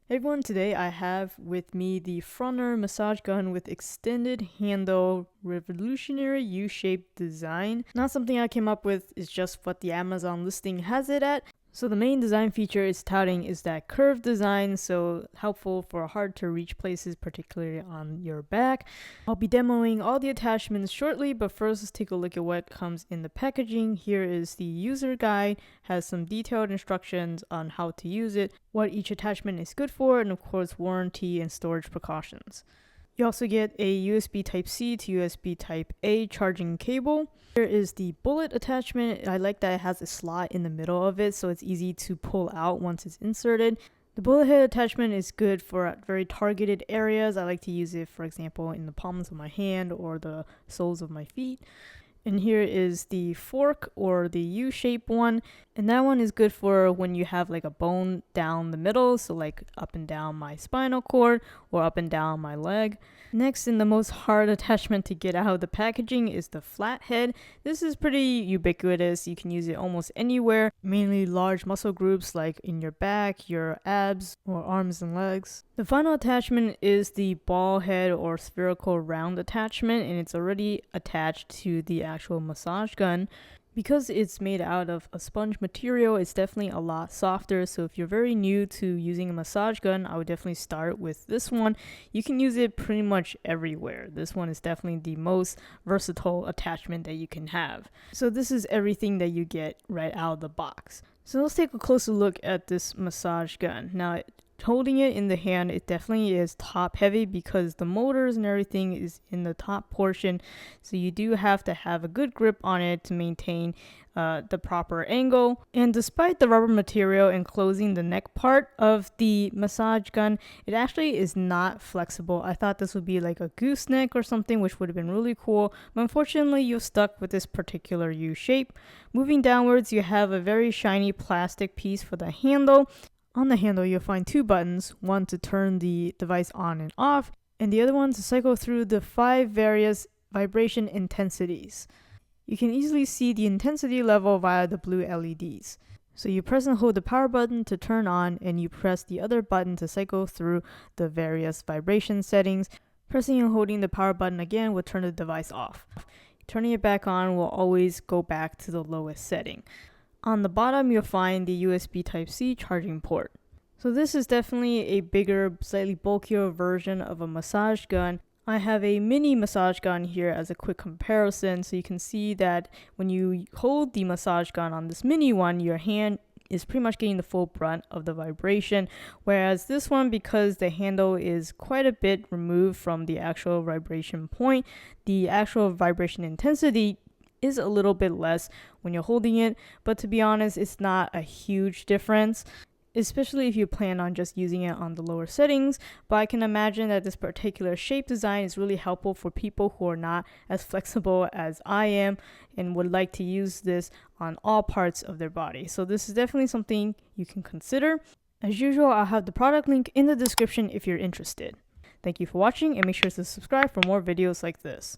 Hey everyone, today I have with me the Fronner massage gun with extended handle revolutionary U-shaped design. Not something I came up with, it's just what the Amazon listing has it at. So the main design feature it's touting is that curved design, so helpful for hard to reach places, particularly on your back. I'll be demoing all the attachments shortly, but first let's take a look at what comes in the packaging. Here is the user guide, has some detailed instructions on how to use it, what each attachment is good for, and of course warranty and storage precautions. You also get a USB Type-C to USB Type-A charging cable. Here is the bullet attachment. I like that it has a slot in the middle of it so it's easy to pull out once it's inserted. The bullet head attachment is good for very targeted areas. I like to use it, for example, in the palms of my hand or the soles of my feet. And here is the fork or the U-shaped one. And that one is good for when you have like a bone down the middle, so like up and down my spinal cord or up and down my leg. Next, and the most hard attachment to get out of the packaging is the flat head. This is pretty ubiquitous. You can use it almost anywhere, mainly large muscle groups like in your back, your abs, or arms and legs. The final attachment is the ball head or spherical round attachment, and it's already attached to the actual massage gun. Because it's made out of a sponge material, it's definitely a lot softer. So if you're very new to using a massage gun, I would definitely start with this one. You can use it pretty much everywhere. This one is definitely the most versatile attachment that you can have. So this is everything that you get right out of the box. So let's take a closer look at this massage gun. Now, holding it in the hand, it definitely is top heavy because the motors and everything is in the top portion, so you do have to have a good grip on it to maintain the proper angle. And despite the rubber material enclosing the neck part of the massage gun, it actually is not flexible. I thought this would be like a gooseneck or something, which would have been really cool, but unfortunately you're stuck with this particular U shape. Moving downwards, you have a very shiny plastic piece for the handle. On the handle, you'll find two buttons, one to turn the device on and off, and the other one to cycle through the 5 various vibration intensities. You can easily see the intensity level via the blue LEDs. So you press and hold the power button to turn on, and you press the other button to cycle through the various vibration settings. Pressing and holding the power button again will turn the device off. Turning it back on will always go back to the lowest setting. On the bottom, you'll find the USB Type-C charging port. So this is definitely a bigger, slightly bulkier version of a massage gun. I have a mini massage gun here as a quick comparison, so you can see that when you hold the massage gun on this mini one, your hand is pretty much getting the full brunt of the vibration, whereas this one, because the handle is quite a bit removed from the actual vibration point, the actual vibration intensity is a little bit less when you're holding it, but to be honest, it's not a huge difference, especially if you plan on just using it on the lower settings. But I can imagine that this particular shape design is really helpful for people who are not as flexible as I am and would like to use this on all parts of their body. So this is definitely something you can consider. As usual, I'll have the product link in the description if you're interested. Thank you for watching, and make sure to subscribe for more videos like this.